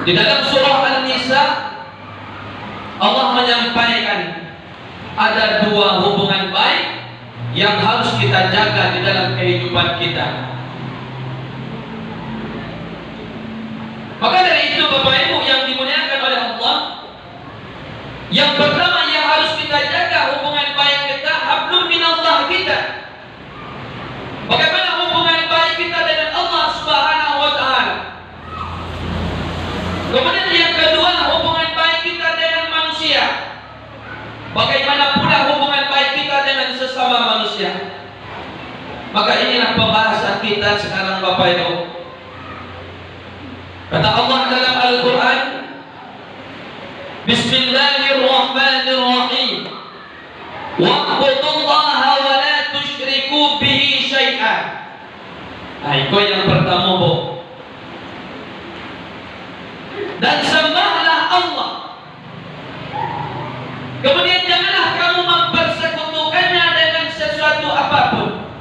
Di dalam surah An-Nisa Allah menyampaikan ada dua hubungan baik yang harus kita jaga di dalam kehidupan kita. Maka dari itu Bapak Ibu yang dimuliakan oleh Allah, yang pertama yang harus kita jaga hubungan baik kita, hablum minallah kita. Bagaimana hubungan baik kita dengan Allah Subhanahu wa taala? Kemudian yang kedua, hubungan baik kita dengan manusia. Bagaimana pula hubungan baik kita dengan sesama manusia? Maka inilah pembahasan kita sekarang Bapak Ibu. Kata Allah dalam Al-Quran, Bismillahirrahmanirrahim, wa'budullaha wa la tusyriku bihi syai'an. Itu yang pertama, Bu. Dan sembahlah Allah. Kemudian janganlah kamu mempersekutukannya dengan sesuatu apapun.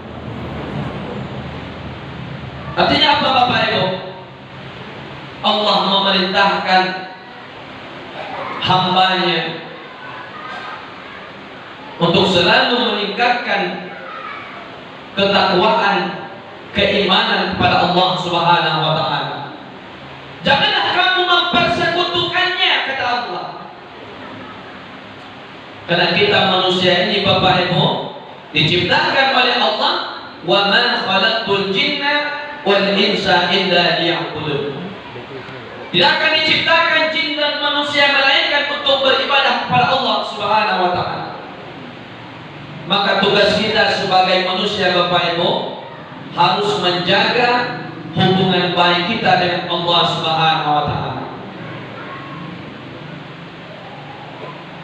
Artinya apa Bapak Ibu? Allah memerintahkan hambanya untuk selalu meningkatkan ketakwaan, keimanan kepada Allah Subhanahu wa taala. Janganlah kamu mempersekutukannya, kata Allah. Karena kita manusia ini Bapak Ibu diciptakan oleh Allah, wa ma khalaqtul jinna wal insa illa liya'budun. Tidak akan diciptakan jin dan manusia melainkan untuk beribadah kepada Allah Subhanahu wa taala. Maka tugas kita sebagai manusia Bapak Ibu harus menjaga hubungan baik kita dengan Allah Subhanahu wa taala.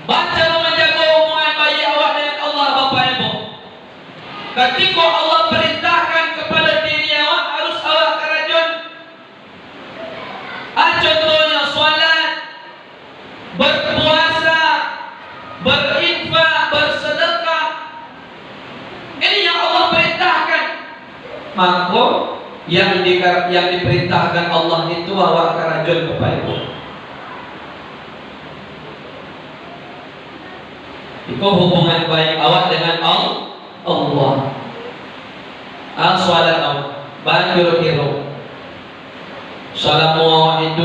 Baca menjaga hubungan baik awak dengan Allah Bapak Ibu. Ketika Allah perintahkan kepada diri awak harus awak kerajaan. Contohnya salat, berpuasa, berinfak, bersedekah. Ini yang Allah perintahkan. Maka yang diperintahkan Allah itu awak kerajaan Bapak Ibu. Itu hubungan baik awak dengan Allah. Salat awak banjur-kiro. Salamu awak itu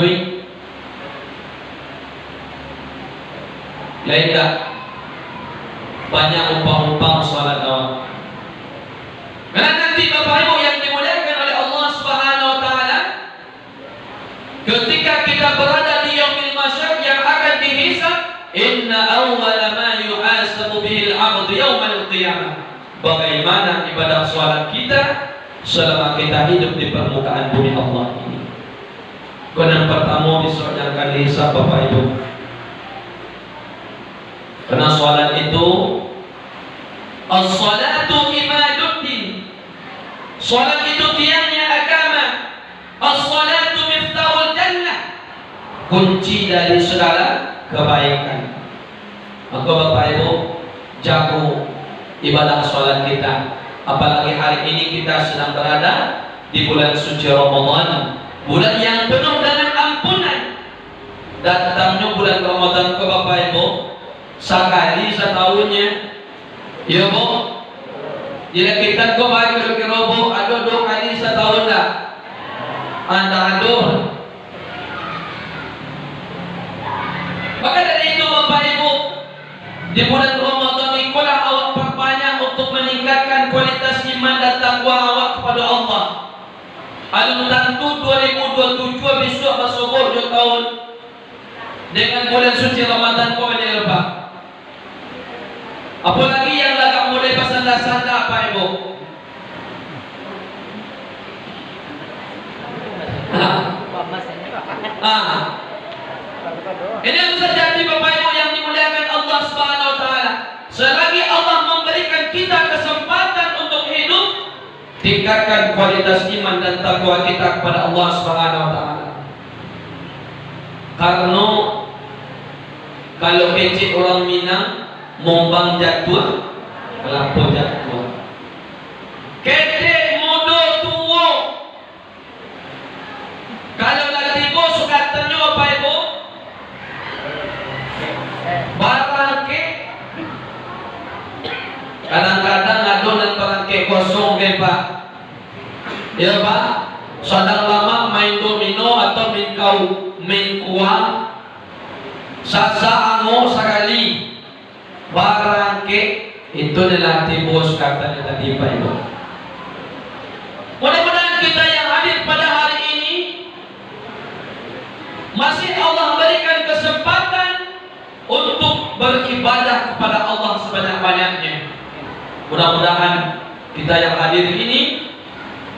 lain tak banyak umpang-umpang salat awak. Karena nanti Bapak Ibu yang dimuliakan oleh Allah Subhanahu wa taala, ketika kita berada di yaumil mahsyar yang akan dihisab, inna awwala ma yuhasabu bihil 'abdu yaumal qiyamah. Bagaimana ibadah salat kita selama kita hidup di permukaan bumi Allah ini. Yang pertama besok yang akan dihisab Bapak Ibu. Karena salat itu as-salatu imaduddin. Salat itu tiangnya agama. As-salatu miftahul jannah. Kunci dari segala kebaikan. Maka Bapak Ibu jago ibadah salat kita. Apalagi hari ini kita sedang berada di bulan suci Ramadan, bulan yang penuh dengan ampunan. Datangnya bulan Ramadan ke Bapak Ibu sekali setahunnya, ya Bu. Jika kita ke baik kira Bu ada 2 kali setahun dah. Anda ada. Maka dari itu Bapak Ibu, di bulan Ramadan ikulah awak perbanyak untuk meningkatkan kualitas iman dan takwa awak kepada Allah. Alun tentu 2027 besok masuk 2 tahun dengan bulan suci Ramadan kau menyerba. Apalagi yang agak mulai pasanda-sanda Pak Ibu. Ini harus terjadi Bapak Ibu yang dimuliakan Allah Subhanahu wa taala. Selagi Allah memberikan kita kesempatan untuk hidup, tingkatkan kualitas iman dan takwa kita kepada Allah Subhanahu wa taala. Karena kalau kecil orang Minang mombang jatuh, kelapa jatuh. Kecil muda tua. Kalau lagi tiba suka ternyuh Pak Ya Pak, sadang lama main domino atau main kuah, sasa amo sekali barangke itu dilatih bos katanya tadi Pak Ibu. Mudah-mudahan kita yang hadir pada hari ini masih Allah berikan kesempatan untuk beribadah kepada Allah sebanyak-banyaknya. Mudah-mudahan kita yang hadir ini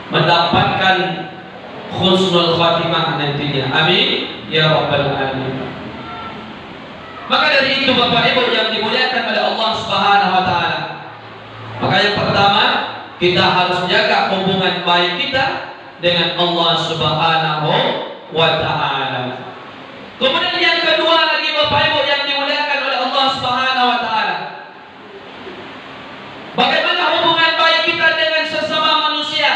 mendapatkan husnul khatimah nantinya. Amin ya rabbal alamin. Maka dari itu Bapak Ibu yang dimuliakan oleh Allah Subhanahu wa taala, maka yang pertama kita harus jaga hubungan baik kita dengan Allah Subhanahu wa taala. Kemudian yang kedua lagi Bapak Ibu yang dimuliakan oleh Allah Subhanahu wa taala, bagaimana hubungan baik kita dengan sesama manusia?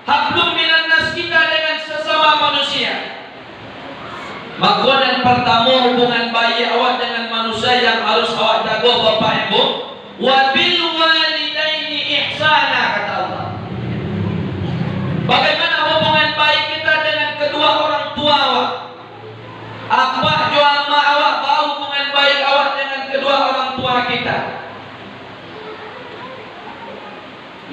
Hablum minan nas kita dengan sesama manusia. Maka dan pertama hubungan baik awak dengan manusia yang harus awak jaga Bapak Ibu, wa bil walidaini ihsana kata Allah. Bagaimana hubungan baik kita dengan kedua orang tua awak? Apa jua awak bawa hubungan baik awak dengan kedua orang tua kita?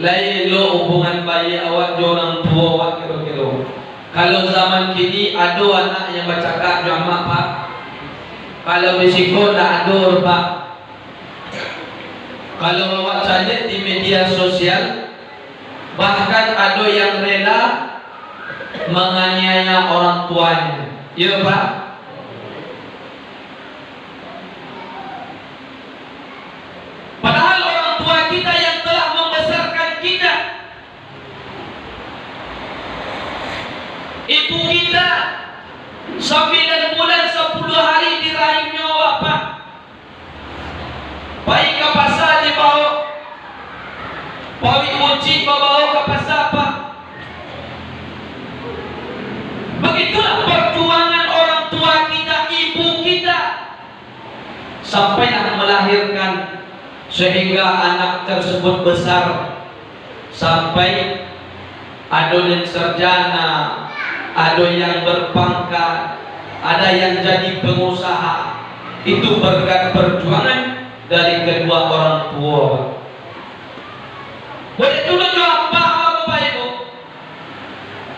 Lailo hubungan baik awak jua orang tua awak kira-kira. Kalau zaman kini ada anak yang bercakap jamaah Pak, kalau bersiko tak ada Pak. Kalau awak cari di media sosial, bahkan ada yang rela menganiaya orang tuanya. Ya Pak. Padahal orang tua kita yang telah membesarkan kita, ibu kita 9 bulan 10 hari di rahimnya awak Pak. Baik ke pasar dibawa, pawi uji bawa ke pasar Pak. Begitulah perjuangan orang tua kita, ibu kita, sampai anak melahirkan sehingga anak tersebut besar, sampai ada yang sarjana, ada yang berpangkat, ada yang jadi pengusaha. Itu berkat perjuangan dari kedua orang tua. Boleh tolong apa Bapak Ibu?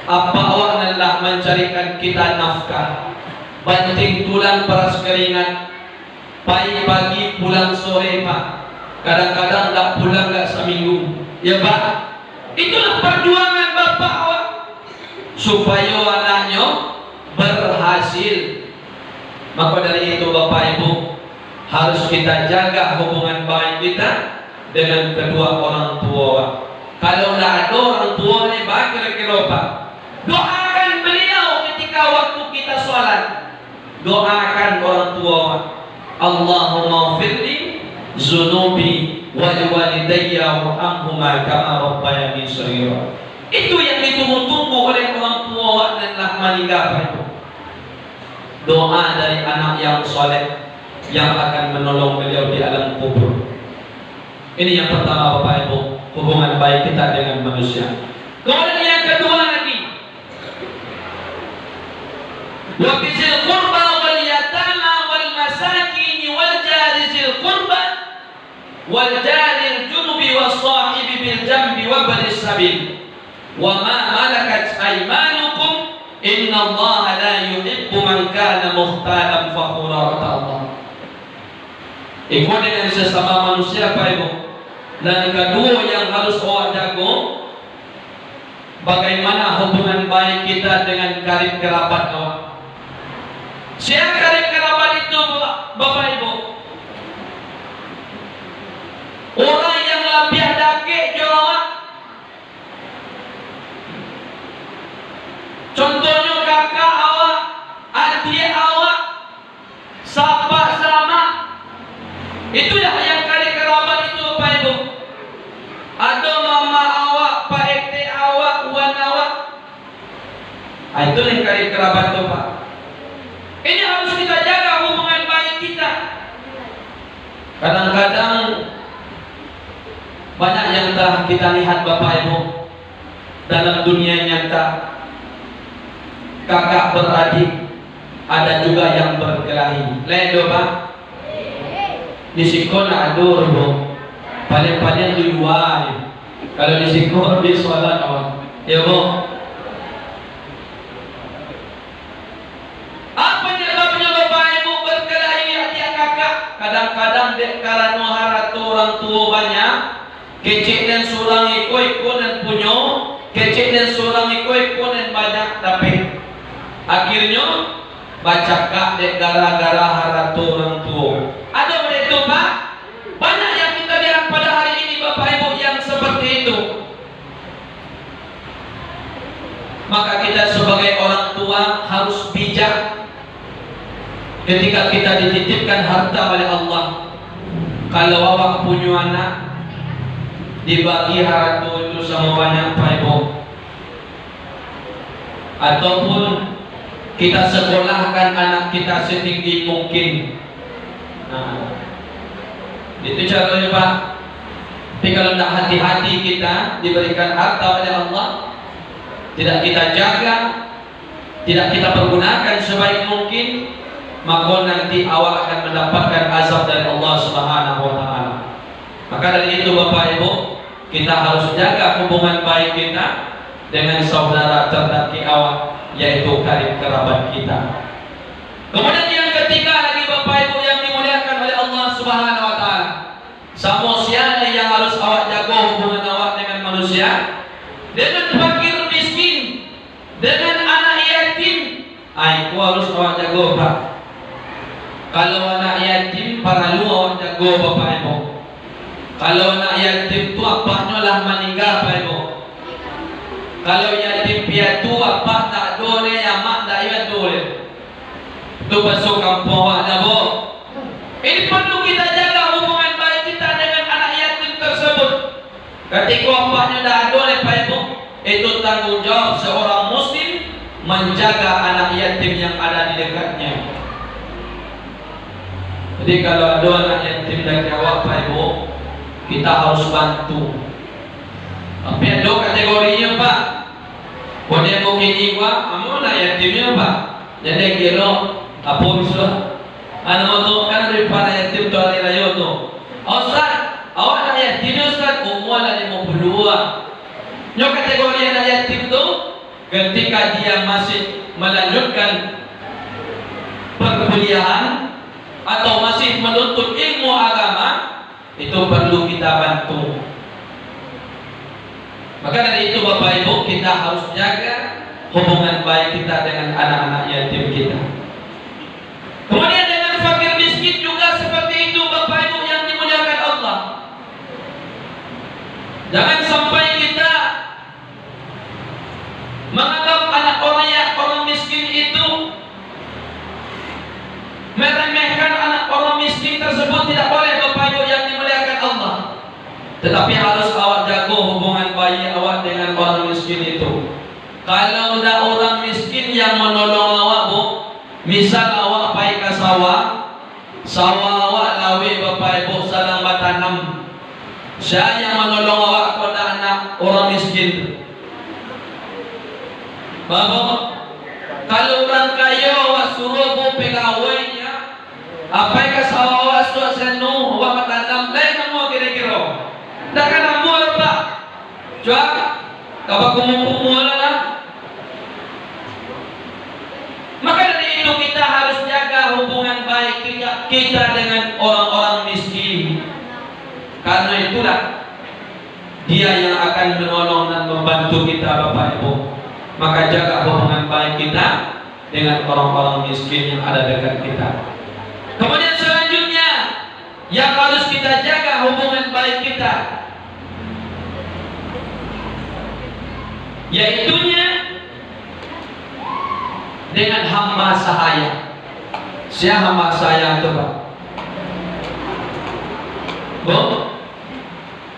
Apa awak hendak mencarikan kita nafkah, banting tulang peras keringat, pagi pulang sore Pak. Kadang-kadang tak pulang tak seminggu. Ya Pak. Itulah perjuangan Bapak awak supaya anaknya berhasil. Maka dari itu Bapak Ibu harus kita jaga hubungan baik kita dengan kedua orang tua. Kalau tidak ada orang tua ni baik kira-kira Pak, doakan beliau ketika waktu kita sholat. Doakan orang tua, Allahumma firli zunubi wal walidayya warhamhuma kama rabbayani shaghira. Itu yang ditunggu-tunggu oleh orang tua dan telah meninggal itu. Doa dari anak yang soleh yang akan menolong beliau di alam kubur. Ini yang pertama Bapak Ibu, hubungan baik kita dengan manusia. Kemudian yang kedua lagi, wa bizil qurba wal yatama wal masakin wal jari zil qurba wal jari junubi was sahibi bil jambi wa balis sabil wa ma malakat aymanukum inna Allah la yuhibbu man kana mukhtalan fakhura kata Allah. Itu dengan sesama manusia Pak Ibu. Dan kedua yang harus awak jaga, bagaimana hubungan baik kita dengan karib kerabat awak. Siapa karib kerabat itu Bapak Ibu? Orang yang lebih dakik jawab. Contohnya kakak awak, adik awak, sahabat sama. Itulah yang karib kerabat itu Bapak Ibu. Ada mama awak, pak ete awak, wan awak. Itu yang karib kerabat itu Pak. Ini harus kita jaga hubungan baik kita. Kadang-kadang banyak yang telah kita lihat Bapak Ibu, dalam dunia nyata kakak beradik ada juga yang berkelahi. Ledo Pak. Di sekolah adur bu. Paling-paling luar. Kalau di sekolah di sholat awak. Ya bu. Apa penyebabnya bapak ibu berkelahi adik kakak? Kadang-kadang dek karena haratu orang tua banyak. Kecil dan surang ikut dan punyo. Kecil dan surang ikut dan banyak tapi akhirnya baca kak dek gara-gara haratu orang tua. Ada begitu Pak? Banyak yang kita lihat pada hari ini bapak ibu yang seperti itu. Maka kita sebagai orang tua harus bijak ketika kita dititipkan harta oleh Allah. Kalau awak punya anak dibagi harta itu sama banyak Pak Ibu, ataupun kita sekolahkan anak kita setinggi mungkin. Nah, itu caranya Pak. Tapi kalau tidak hati-hati kita diberikan harta oleh Allah, tidak kita jaga, tidak kita pergunakan sebaik mungkin, maka nanti awak akan mendapatkan azab dari Allah Subhanahu wa taala. Maka dari itu Bapak Ibu, kita harus jaga hubungan baik kita dengan saudara terdaki awak, yaitu karib kerabat kita. Kemudian yang ketiga lagi Bapak Ibu yang dimuliakan oleh Allah Subhanahu wa taala, samosiana yang harus awak jaga hubungan awak dengan manusia, dengan fakir miskin, dengan anak yatim. Aku harus awak jaga Pak. Kalau anak yatim perlu awak jaga Bapak Ibu. Kalau anak yatim tu apanya lah meninggal Pak Ibu. Kalau yatim piatu apa tak dole ya mak tak iya dole. Tu masuk kampung awak dah Bu. Ini perlu kita jaga hubungan baik kita dengan anak yatim tersebut. Ketika apanya dah dole Pak Ibu, itu tanggung jawab seorang muslim menjaga anak yatim yang ada di dekatnya. Jadi kalau ada anak yatim dari awak Pak Ibu, kita harus bantu. Tapi ada kategorinya Pak. Boleh mungkin iwa, amun anak yatimnya Pak. Jadi kira apa misalnya? Anak tu kan daripada yatim tu ada rayo tu. Ustaz, awak anak yatimnya Ustaz umur ada 52. Yang kategori anak yatim tu ketika dia masih melanjutkan perkuliahan atau masih menuntut ilmu agama, itu perlu kita bantu. Maka dari itu Bapak Ibu, kita harus jaga hubungan baik kita dengan anak-anak yatim kita. Kemudian dengan fakir miskin juga seperti itu Bapak Ibu yang dimuliakan Allah. Jangan sampai kita menganggap anak orang miskin itu, meremehkan anak orang miskin tersebut. Tidak boleh Bapak Ibu yang dimuliakan Allah. Tetapi harus awak jaga hubungan baik awak dengan orang miskin itu. Kalau ada orang miskin yang menolong awak Bu, misal awak pergi ke sawah awak lawe Bapak Ibu sedang bertanam, saya yang menolong awak kepada anak orang miskin. Bapak, kalau orang kaya awak suruh Bu pegawainya apa ke sawah awak suruh senu awak bertanam, lain semua kira-kira. Tak kan amu Pak. Coba kalau kumul-kumul lah. Maka dari itu kita harus jaga hubungan baik kita dengan orang-orang miskin. Karena itulah dia yang akan menolong dan membantu kita Bapak Ibu. Maka jaga hubungan baik kita dengan orang-orang miskin yang ada dekat kita. Kemudian selanjutnya yang harus kita jaga hubungan baik kita, yaitunya dengan hamba sahaya. Siapa hamba sahaya itu Pak? Bu?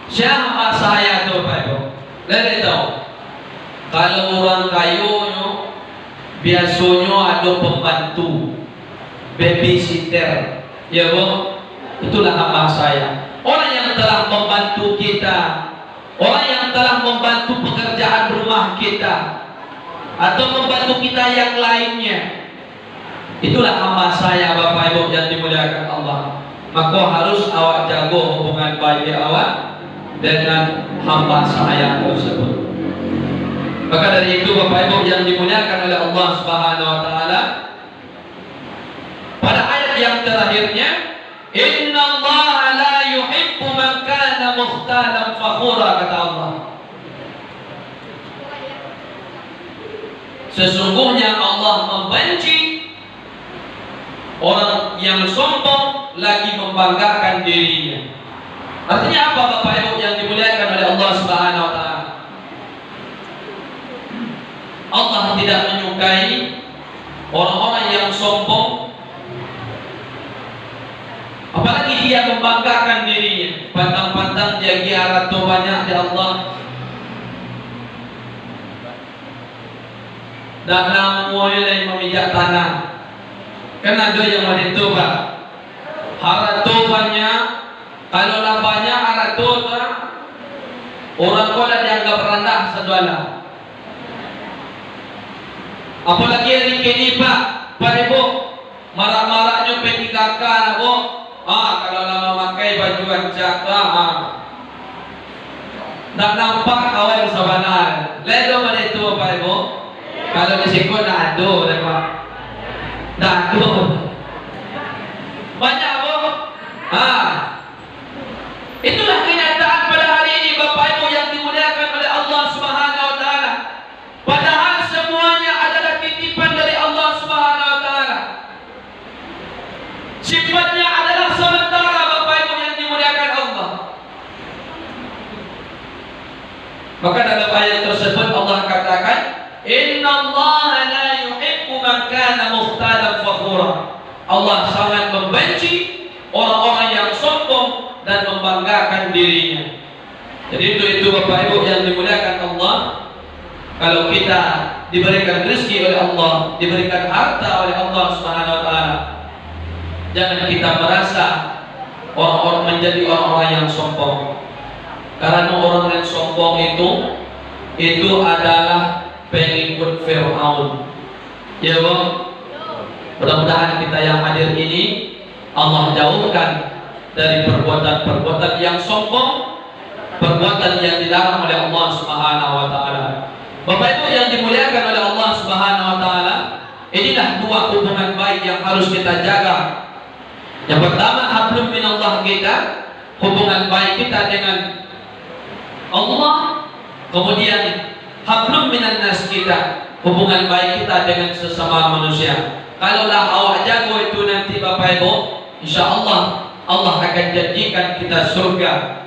Siapa hamba sahaya itu Pak Ibu? Lihat tahu. Kalau orang kayu biasanya ada pembantu, babysitter, ya Bu, itulah hamba saya. Orang yang telah membantu kita orang yang telah membantu pekerjaan rumah kita atau membantu kita yang lainnya, itulah hamba saya Bapak Ibu yang dimuliakan Allah. Maka harus awak jaga hubungan baik awak dengan hamba saya tersebut. Maka dari itu Bapak Ibu yang dimuliakan oleh Allah Subhanahu wa taala, pada ayat yang terakhirnya, innallaha la yuhibbu man kana mukhtalan fakhura, kata Allah. Sesungguhnya Allah membenci orang yang sombong lagi membanggakan dirinya. Artinya apa Bapak Ibu yang dimuliakan oleh Allah Subhanahu wa taala? Allah tidak menyukai orang-orang yang sombong, apalagi dia membanggakan dirinya, pantang-pantang dia giarat tu banyak di Allah. Dan mulai memijak tanah. Kan ada yang wanita Pak, haratu banyak, kalau lah banyak haratu orang kau dah dianggap rendah seduala. Apalagi hari ini Pak Ibu, marah-marahnya P3K Bu. Kalau lama memakai baju ancak nak nampak awal sabanan. Ledo mana itu Pak Ibu? Kalau di siko dah ada Pak. Dah ada. Banyak Bu. Itulah kenyataan pada hari ini Bapak Ibu yang dimuliakan oleh Allah Subhanahu wa taala. Padahal semuanya adalah titipan dari Allah Subhanahu wa taala. Sifatnya adalah sementara Bapak Ibu yang dimuliakan Allah. Maka dalam ayat tersebut Allah katakan, innallaha la yuhibbu man kana mukhtalan fakhura. Allah sangat membenci orang-orang yang sombong dan membanggakan dirinya. Jadi itu Bapak Ibu yang dimuliakan Allah. Kalau kita diberikan rezeki oleh Allah, diberikan harta oleh Allah Subhanahu wa taala, jangan kita merasa orang-orang menjadi orang-orang yang sombong. Karena orang yang sombong itu adalah pengikut Fir'aun. Ya Bu. Mudah-mudahan kita yang hadir ini Allah jauhkan dari perbuatan-perbuatan yang sombong, perbuatan yang dilarang oleh Allah Subhanahu wa taala. Bapak Ibu yang dimuliakan oleh Allah Subhanahu wa taala, inilah dua hubungan baik yang harus kita jaga. Yang pertama, hablum minallah kita, hubungan baik kita dengan Allah. Kemudian hablum minan nas kita, hubungan baik kita dengan sesama manusia. Kalaulah awak jago itu nanti Bapak Ibu, insyaallah Allah akan janjikan kita surga.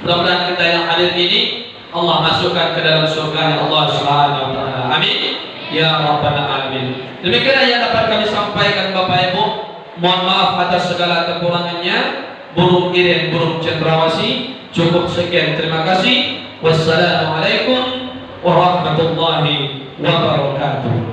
Mudah-mudahan kita yang hadir ini Allah masukkan ke dalam surga Allah Subhanahu wa taala. Amin ya rabbal alamin. Demikianlah yang dapat kami sampaikan Bapak Ibu. Mohon maaf atas segala kekurangannya. Burung irin, burung cendrawasih. Cukup sekian, terima kasih. Wassalamualaikum warahmatullahi wabarakatuh.